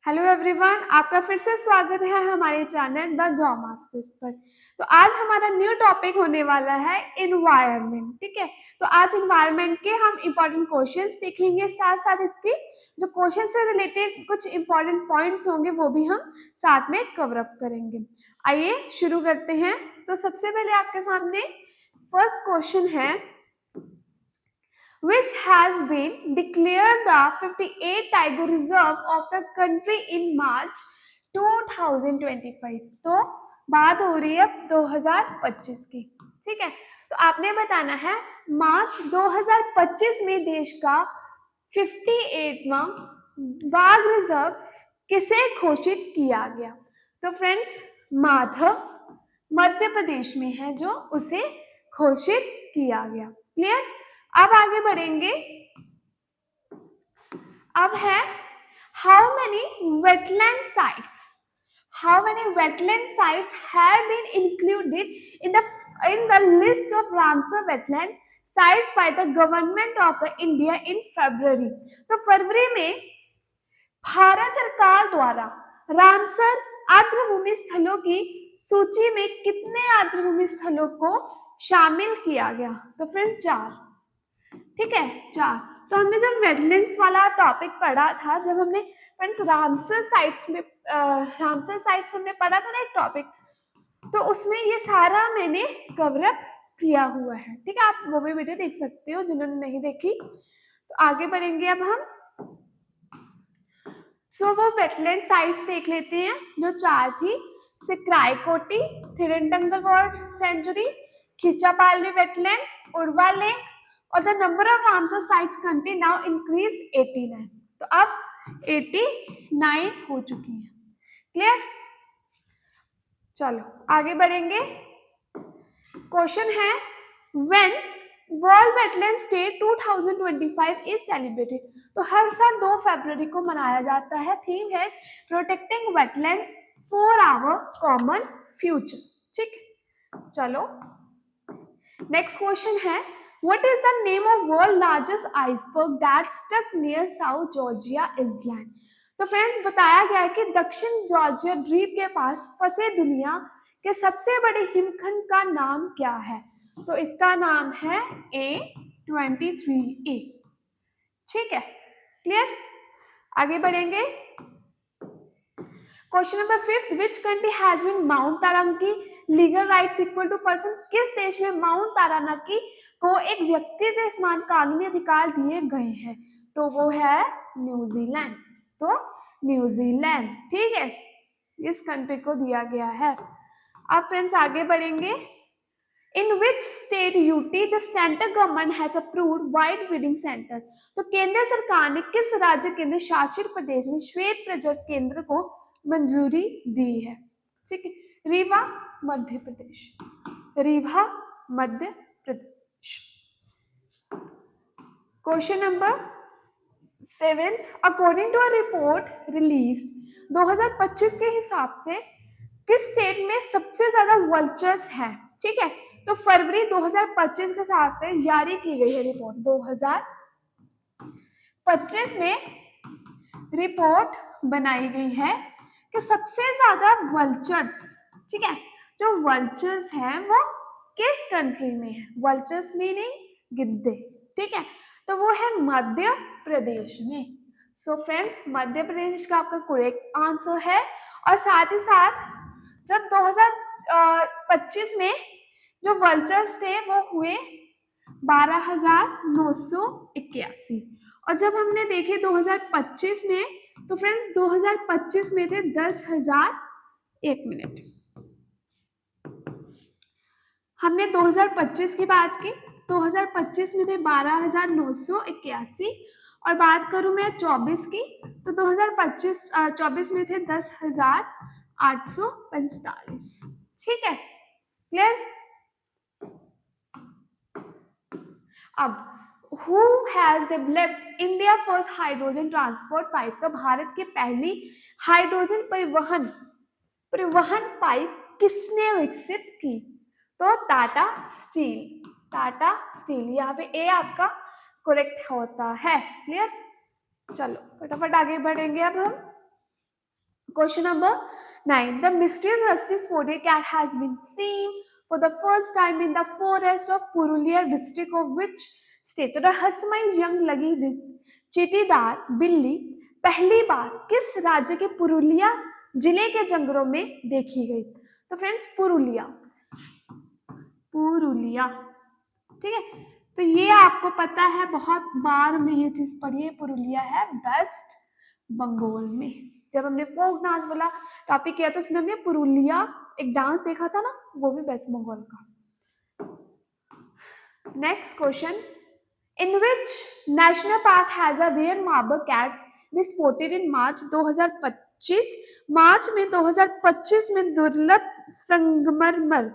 Hello everyone, आपका फिर से स्वागत है हमारे चैनल द जॉब मास्टर्स पर। तो आज हमारा न्यू टॉपिक होने वाला है इन्वायरमेंट। ठीक है, तो आज इन्वायरमेंट के हम इम्पोर्टेंट क्वेश्चंस देखेंगे, साथ साथ इसके जो क्वेश्चन से रिलेटेड कुछ इम्पोर्टेंट पॉइंट्स होंगे वो भी हम साथ में कवर अप करेंगे। आइए शुरू करते हैं। तो सबसे पहले आपके सामने फर्स्ट क्वेश्चन है, which has been declared the 58 tiger reserve of the country in March 2025। तो बात हो रही है 2025 की। ठीक है, तो आपने बताना है मार्च 2025 में देश का 58वां बाघ रिजर्व किसे घोषित किया गया। तो फ्रेंड्स, माधव मध्य प्रदेश में है जो उसे घोषित किया गया। क्लियर। अब आगे बढ़ेंगे। अब है how many wetland sites have been included in the list of Ramsar wetland sites by the government of the India in February। तो फरवरी में भारत सरकार द्वारा रामसर आर्द्रभूमि स्थलों की सूची में कितने आर्द्रभूमि स्थलों को शामिल किया गया। तो फ्रेंड 4। ठीक है, 4। तो हमने जब वेटलैंड्स वाला टॉपिक पढ़ा था, जब हमने फ्रेंड्स रामसर साइट्स हमने पढ़ा था ना एक टॉपिक, तो उसमें ये सारा मैंने कवर अप किया हुआ है। ठीक है, आप वो भी वीडियो देख सकते हो जिन्होंने नहीं देखी। तो आगे बढ़ेंगे अब हम। वो वेटलैंड साइट्स देख लेते हैं जो 4 थी। सिक्राईकोटी, थिरुनंगल बर्ड सेंचुरी, खिचापाली वेटलैंड, उड़वा लेक और the number of Ramsar sites country now increase 89। तो अब 89 हो चुकी है। क्लियर। चलो आगे बढ़ेंगे। क्वेश्चन है when world wetlands day 2025 is celebrated. तो हर साल 2 फरवरी को मनाया जाता है। थीम है protecting wetlands for our common future. ठीक, चलो नेक्स्ट क्वेश्चन है what is the name of world largest iceberg that stuck near South Georgia island. तो फ्रेंड्स, बताया गया है कि दक्षिण जॉर्जिया द्वीप के पास फंसे दुनिया के सबसे बड़े हिमखंड का नाम क्या है। तो इसका नाम है A23A। ठीक है, क्लियर। आगे बढ़ेंगे। Question number 5, which country has been Mount Taranaki legal rights equal to person. किस देश में माउंट तारानाकी को एक व्यक्ति के समान कानूनी अधिकार दिए गए हैं। तो वो है न्यूजीलैंड। तो न्यूजीलैंड, ठीक है, इस कंट्री को दिया गया है। अब फ्रेंड्स आगे बढ़ेंगे। In which state UT the central government has approved white breeding centre. तो केंद्र सरकार ने किस राज्य केंद्र शासित प्रदेश में श्वेत प्रजनन केंद्र को मंजूरी दी है। ठीक है, Rewa Madhya Pradesh. Rewa Madhya Pradesh. Question number 7, according to a report released 2025 के हिसाब से किस स्टेट में सबसे ज्यादा वल्चर्स हैं। ठीक है, तो फरवरी 2025 के हिसाब से जारी की गई है रिपोर्ट। 2025 में रिपोर्ट बनाई गई है कि सबसे ज्यादा वल्चर्स, ठीक है, जो वल्चर्स हैं वो किस कंट्री में है। वल्चर्स मीनिंग गिद्दे। ठीक है, तो वो है मध्य प्रदेश में। सो फ्रेंड्स, मध्य प्रदेश का आपका करेक्ट आंसर है। और साथ ही साथ जब 2025 में जो वल्चर्स थे वो हुए 12,981। और जब हमने देखे 2025 में, तो फ्रेंड्स 2025 में थे 10,000। एक मिनट, हमने 2025 की बात की। 2025 में थे 12,981। और बात करूं मैं 24 की, तो 2024 में थे 10,845। ठीक है, क्लियर। अब who has developed India first hydrogen transport pipe. तो भारत की पहली हाइड्रोजन परिवहन पाइप किसने विकसित की। तो टाटा स्टील। टाटा स्टील, यहाँ पे ए आपका करेक्ट होता है। क्लियर। चलो फटाफट आगे बढ़ेंगे अब हम। Question number 9. The mysterious rusty spotted cat has been seen for the first time in the forest of Purulia district of which state? तो रहस्यमय यंग लगी चीटीदार बिल्ली पहली बार किस राज्य के पुरुलिया जिले के जंगलों में देखी गई? तो फ्रेंड्स पुरुलिया, पुरुलिया, ठीक है। तो ये आपको पता है, बहुत बार हमने ये चीज पढ़ी है, पुरुलिया है वेस्ट बंगाल में। जब हमने फोक डांस वाला टॉपिक किया तो उसमें हमने पुरुलिया एक डांस देखा था ना, वो भी वेस्ट बंगाल का। Next question, in which national park has a rare marble cat be spotted in March 2025? मार्च में 2025 में दुर्लभ संगमरमर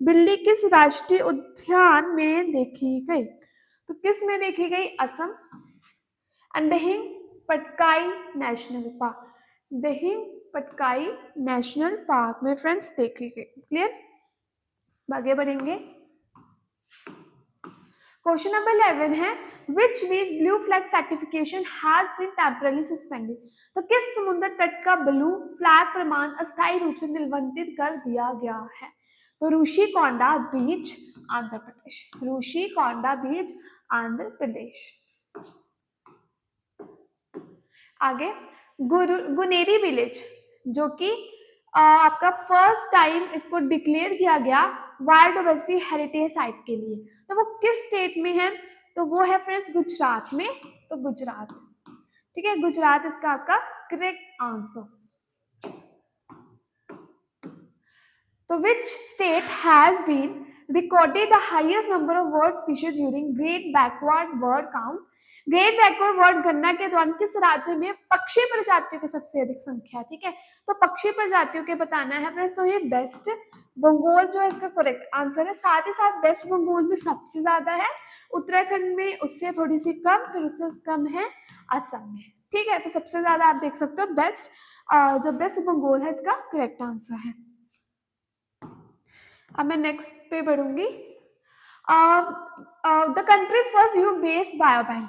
बिल्ली किस राष्ट्रीय उद्यान में देखी गई? तो किस में देखी गई? असम, अंडहिंग Patkai national park, Dehing Patkai national park में फ्रेंड्स देखी गई। क्लियर? आगे बढ़ेंगे। क्वेश्चन नंबर 11 है which beach blue flag certification has been temporarily suspended? तो किस समुद्र तट का ब्लू फ्लैग प्रमाण अस्थायी रूप से निलंबित कर दिया गया है? तो ऋषिकोंडा बीच आंध्र प्रदेश, ऋषिकोंडा बीच आंध्र प्रदेश। आगे गुनेरी विलेज जो कि आपका फर्स्ट टाइम इसको डिक्लेयर किया गया बायोडाइवर्सिटी हेरिटेज साइट के लिए, तो वो किस स्टेट में है? तो वो है फ्रेंड्स गुजरात में। तो गुजरात, ठीक है, गुजरात इसका आपका करेक्ट आंसर। तो which state has been recorded the highest number of bird species during Great Backward Bird Count? Great backward word गणना के दौरान किस राज्य में पक्षी प्रजातियों की सबसे अधिक संख्या? ठीक है, तो पक्षी प्रजातियों के बताना है फ्रेंड्स। तो ये वेस्ट बंगाल जो है इसका करेक्ट आंसर है। साथ ही साथ वेस्ट बंगाल में सबसे ज्यादा है, उत्तराखंड में उससे थोड़ी सी कम, फिर उससे कम है असम में। ठीक है, तो सबसे ज्यादा आप देख सकते हो बेस्ट जो वेस्ट बंगाल है इसका करेक्ट आंसर है। अब मैं नेक्स्ट पे बढ़ूंगी। The country first you based biobank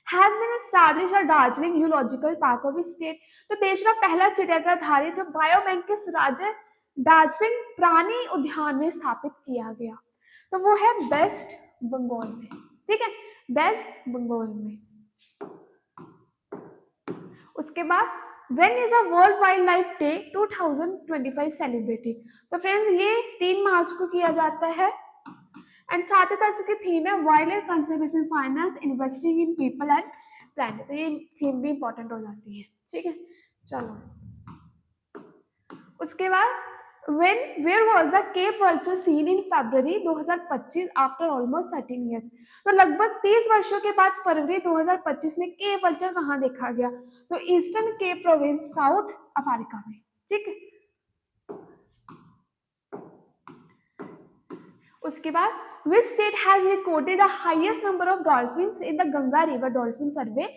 has been established at Darjeeling zoological park of state? तो देश का पहला चिड़ियाघर आधारित जो बायोबैंक किस राज्य दार्जिलिंग प्राणी उद्यान में स्थापित किया गया? तो वो है वेस्ट बंगाल में। ठीक है, वेस्ट बंगाल में। उसके बाद When is a World Wildlife Day 2025 celebrated? तो फ्रेंड्स ये 3 मार्च को किया जाता है एंड साथ ही साथ इसकी थीम है wild life conservation finance investing in people and planet. तो ये थीम भी इंपॉर्टेंट हो जाती है। ठीक है, चलो उसके बाद where was the Cape vulture seen in February 2025 after almost 13 years? तो लगभग 30 वर्षों के बाद फरवरी 2025 में केप वल्चर कहाँ देखा गया? तो Eastern Cape province south Africa में। ठीक है, उसके बाद which state has recorded the highest number of dolphins in the Ganga River Dolphin Survey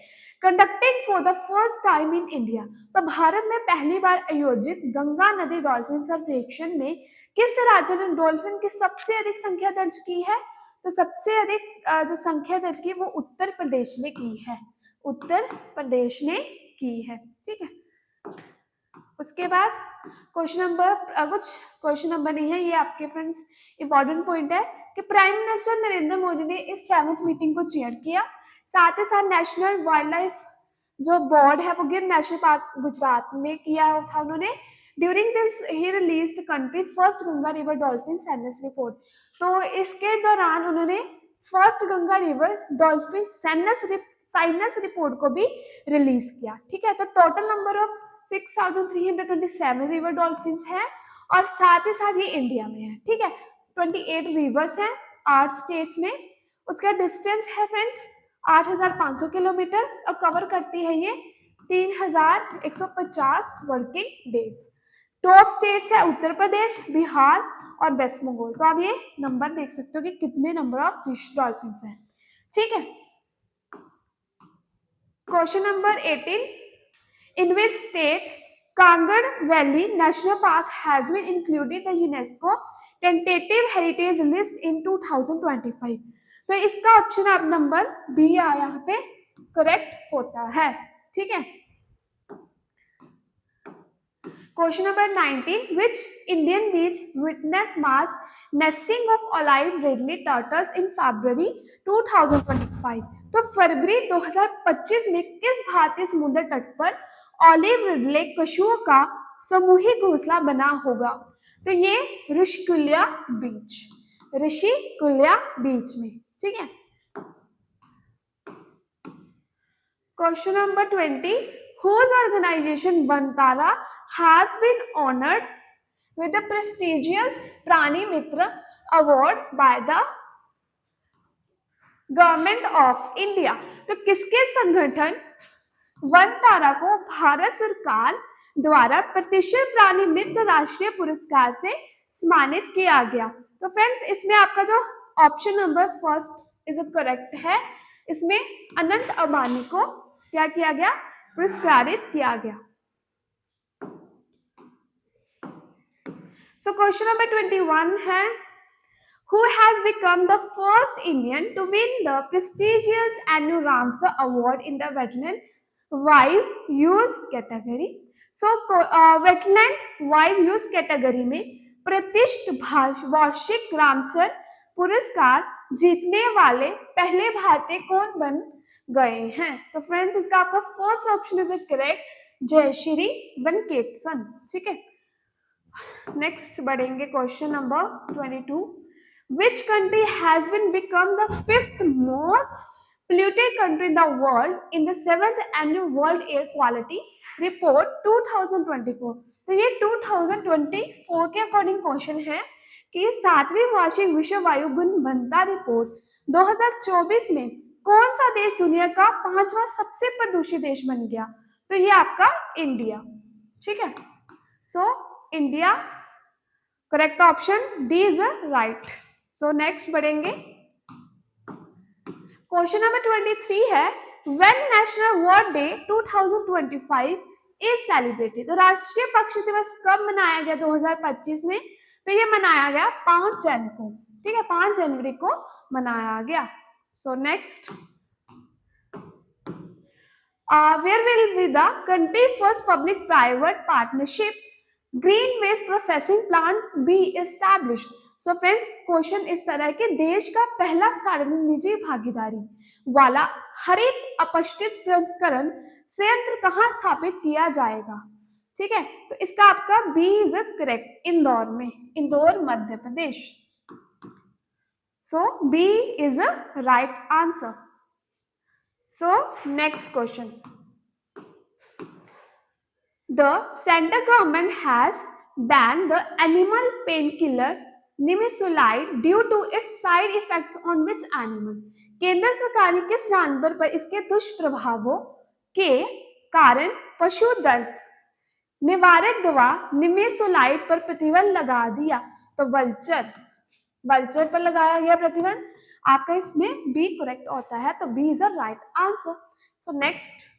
conducting for the first time in India? तो भारत में पहली बार आयोजित गंगा नदी डॉल्फिन सर्वेक्षण में किस राज्य ने डॉल्फिन की सबसे अधिक संख्या दर्ज की है? तो सबसे अधिक जो संख्या दर्ज की वो उत्तर प्रदेश ने की है, उत्तर प्रदेश ने की है। ठीक है, उसके बाद क्वेश्चन नंबर कुछ क्वेश्चन नंबर नहीं है, ये आपके फ्रेंड्स इंपॉर्टेंट पॉइंट है कि प्राइम मिनिस्टर नरेंद्र मोदी ने इस 7th मीटिंग को चेयर किया। साथ ही साथ नेशनल वाइल्ड लाइफ जो बोर्ड है वो गिर नेशनल पार्क गुजरात में किया था उन्होंने। During this he release the country first Ganga river dolphin sinus report. तो इसके दौरान उन्होंने first Ganga river dolphin sinus report को भी रिलीज किया। ठीक है, तो total number of 6,327 river dolphins हैं और साथ ही साथ ये इंडिया में है। ठीक है, 28 रिवर्स हैं 8 स्टेट्स में। उसका डिस्टेंस है फ्रेंड्स 8,500 किलोमीटर और कवर करती है ये 3,150 वर्किंग डेज। टॉप स्टेट्स है उत्तर प्रदेश, बिहार और वेस्ट बंगाल। तो आप ये नंबर देख सकते हो कि कितने नंबर ऑफ फिश डॉल्फिन्स हैं। ठीक है, question number 18, in which state Kangar Valley National Park has been included the UNESCO tentative heritage list in 2025? तो इसका ऑप्शन आप नंबर बी यहाँ पे करेक्ट होता है। ठीक है, Question number 19. Which Indian beach witnessed mass nesting of olive ridley turtles in February 2025? तो फरवरी 2025 में किस भारतीय समुद्र तट पर ऑलिव रिडले कछुओं का सामूहिक घोंसला बना होगा? तो ये ऋषिकुल्या बीच में, ठीक है। Question number 20. Whose organization Vantara has been honored with the prestigious Prani Mitra Award by the government of India? तो किसके संगठन वनतारा को भारत सरकार द्वारा प्रतिष्ठित प्राणी मित्र राष्ट्रीय पुरस्कार से सम्मानित किया गया? तो फ्रेंड्स, इसमें आपका जो option number first is correct है। इसमें अनंत अंबानी को क्या किया गया? पुरस्कारित किया गया। सो क्वेश्चन नंबर 21 है, who has become the first Indian to win the prestigious annual Ramsar Award in the wetland wise use category? So wetland wise use category में प्रतिष्ठित वार्षिक रामसर पुरस्कार जीतने वाले पहले भारतीय कौन बन गए हैं? तो फ्रेंड्स, इसका आपका first option is correct, Jayashree Venkatesan, ठीक है। नेक्स्ट बढ़ेंगे question number 22. Which country has been become the fifth most polluted country in the world in the 7th annual World Air Quality Report 2024? तो ये 2024 के अकॉर्डिंग क्वेश्चन है कि 7वीं वार्षिक विश्व वायु गुणवत्ता रिपोर्ट 2024 में कौन सा देश दुनिया का 5वां सबसे प्रदूषित देश बन गया? तो ये आपका इंडिया, ठीक है। So India correct option D is right. So next बढ़ेंगे क्वेश्चन नंबर 23 है, when national world day 2025 is celebrated? तो राष्ट्रीय पक्षी दिवस कब मनाया गया 2025 में? तो ये मनाया गया 5 जनवरी को, ठीक है, 5 जनवरी को मनाया गया। So next, where will be the country first public private partnership green waste processing plant be established? So friends, question इस तरह के देश का पहला सार्वजनिक निजी भागीदारी वाला हरित अपशिष्ट प्रसंस्करण संयंत्र कहाँ स्थापित किया जाएगा? ठीक है, तो इसका आपका बी इज करेक्ट, इंदौर में, Indore Madhya Pradesh. So B is a right answer. So next question, the central government has banned the animal painkiller nimesulide due to its side effects on which animal? केंद्र सरकार ने किस जानवर पर इसके दुष्प्रभावों के कारण पशु दल निवारक दवा निमेसुलाइड पर प्रतिबंध लगा दिया? तो वल्चर पर लगाया गया प्रतिबंध। आपका इसमें बी करेक्ट होता है, तो B is a right answer. So next,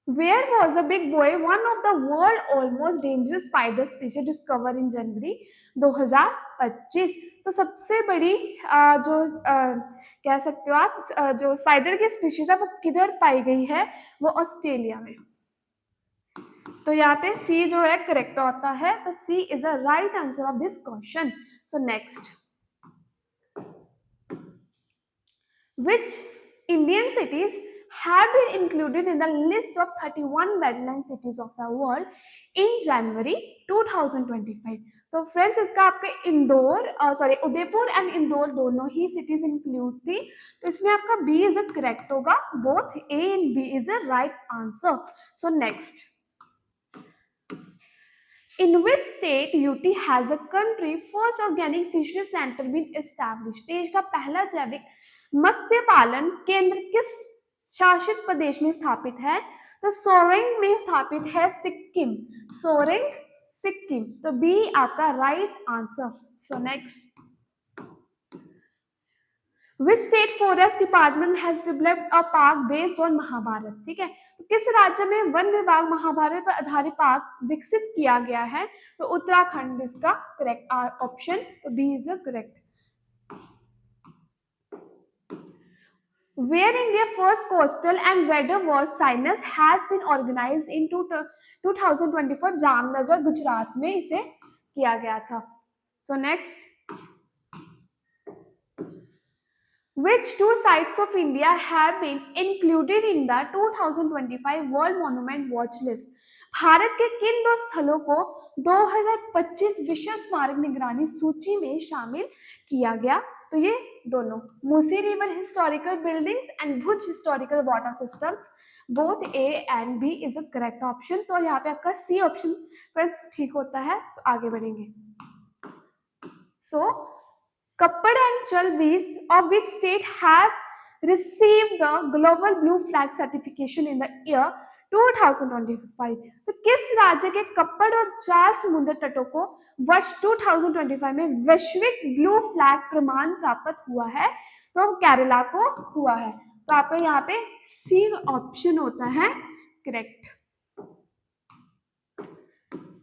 where was the big boy, one of the world almost dangerous spider species discovered in January 2025? तो सबसे बड़ी जो कह सकते हो आप जो स्पाइडर की स्पीशीज है वो किधर पाई गई है? वो ऑस्ट्रेलिया में। तो यहाँ पे सी जो है करेक्ट होता है, तो C is a right answer of this question. So next, which Indian cities have been included in the list of 31 wetland cities of the world in January 2025? तो फ्रेंड्स, इसका आपके उदयपुर एंड इंदौर दोनों ही सिटीज इंक्लूड थी, तो इसमें आपका B is correct होगा, both A and B is a right answer. So next, in which state UT has a country first organic fishery center been established? देश का पहला जैविक मत्स्य पालन केंद्र किस शासित प्रदेश में स्थापित है? तो सोरेंग में स्थापित है, सिक्किम, सोरेंग सिक्किम, तो बी आपका right answer. So next, Which state forest department has developed a park based on Mahabharata? ठीक है, तो किस राज्य में वन विभाग महाभारत पर आधारित पार्क विकसित किया गया है? तो उत्तराखंड इसका करेक्ट ऑप्शन, तो B is correct. Where India first coastal and weather war sinus has been organized in 2024 Jamnagar Gujarat में इसे किया गया था. So next, which two sites of India have been included in the 2025 World Monument Watch List? Bharat के किन दो स्थलों को 2025 विश्व स्मारक निगरानी सूची में शामिल किया गया? तो ये दोनों, Musi river historical buildings and Bhuj historical water systems, both A and B is a correct option. तो यहाँ पे आपका सी ऑप्शन फ्रेंड्स ठीक होता है. तो आगे बढ़ेंगे. So Kappad and Chalbis of which state have received the Global Blue Flag certification in the year 2025? तो किस राज्य के कप्पड़ और चार समुद्र तटों को वर्ष 2025 में वैश्विक ब्लू फ्लैग प्रमाण प्राप्त हुआ है? तो केरला को हुआ है. तो आपको यहाँ पे सी ऑप्शन होता है correct.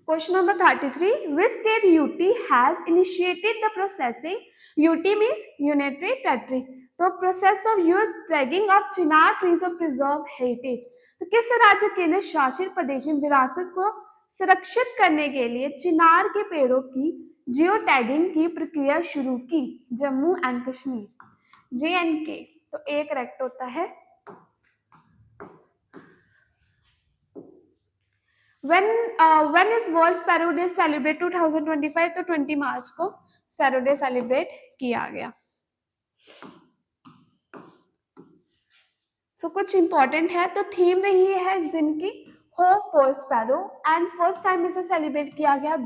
Question number 33. Which state UT has initiated the processing? UT means unitary territory. तो process of youth tagging of chinar trees of preserve heritage. तो किस राज्य केंद्र शासित प्रदेश में विरासत को सुरक्षित करने के लिए चिनार के पेड़ों की जियो टैगिंग की प्रक्रिया शुरू की? Jammu and Kashmir, JNK. तो ए करेक्ट होता है. When is World Sparrow Day celebrate 2025? तो 20 मार्च को स्पैरो डे सेलिब्रेट किया गया. So कुछ इंपॉर्टेंट है. तो थीम रही है इस दिन की hope for sparrow and first time इसे सेलिब्रेट किया गया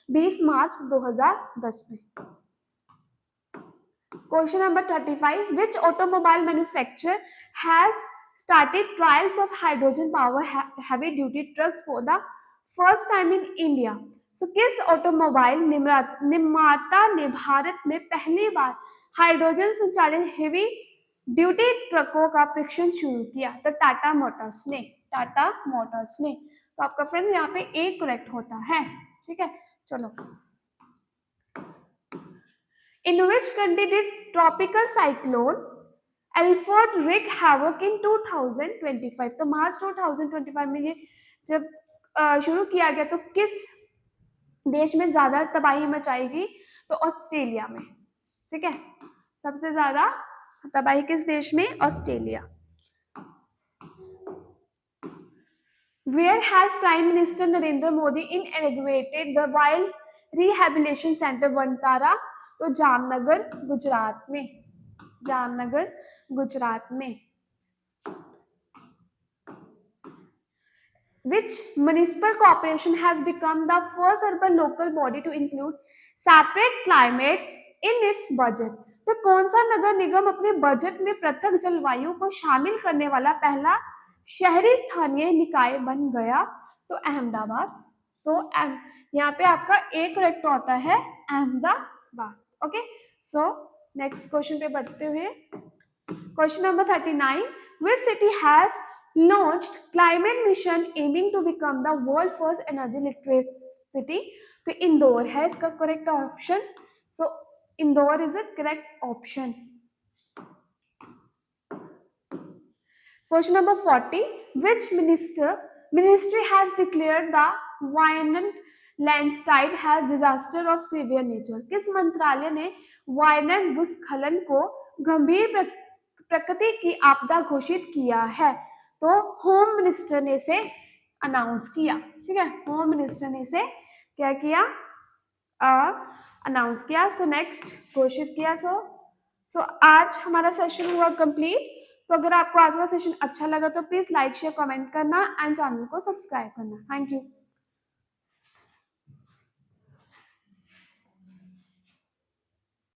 20 मार्च 2010 में. Question number 35. Which automobile manufacturer has started trials of hydrogen power heavy duty trucks for the first time in India? So किस ऑटोमोबाइल निर्माता ने भारत में पहली बार हाइड्रोजन संचालित हेवी ड्यूटी ट्रकों का परीक्षण शुरू किया? तो टाटा मोटर्स ने. तो आपका फ्रेंड यहाँ पे ए करेक्ट होता है. ठीक है, चलो. In which country did tropical cyclone Alfred wreak havoc in 2025? तो मार्च 2025 में ये जब शुरू किया गया तो किस देश में ज्यादा तबाही मचाएगी? तो ऑस्ट्रेलिया में. ठीक है, सबसे ज्यादा तबाही किस देश में? Australia. Where has Prime Minister Narendra Modi inaugurated the Wild Rehabilitation Center Vantara? तो जामनगर गुजरात में. Which municipal corporation has become the first urban local body to include separate climate in its budget? तो कौन सा नगर निगम अपने बजट में पृथक जलवायु को शामिल करने वाला पहला शहरी स्थानीय निकाय बन गया? तो अहमदाबाद. सो यहाँ पे आपका ए करेक्ट होता है अहमदाबाद. ओके, सो नेक्स्ट क्वेश्चन पे बढ़ते हुए. Question number 39. Which city has launched climate mission aiming to become the world first energy literate city? तो इंदौर है इसका correct option. So Indore is a correct option. Question number 40. Which ministry has declared the Wayanad landslide has disaster of severe nature? किस मंत्रालय ने वायनाड भूस्खलन को गंभीर प्रकृति की आपदा घोषित किया है? तो होम मिनिस्टर ने इसे अनाउंस किया. ठीक है, होम मिनिस्टर ने इसे क्या किया? अनाउंस किया. सो नेक्स्ट घोषित किया. सो आज हमारा सेशन हुआ कंप्लीट. तो अगर आपको आज का सेशन अच्छा लगा तो प्लीज लाइक शेयर कमेंट करना एंड चैनल को सब्सक्राइब करना. Thank you.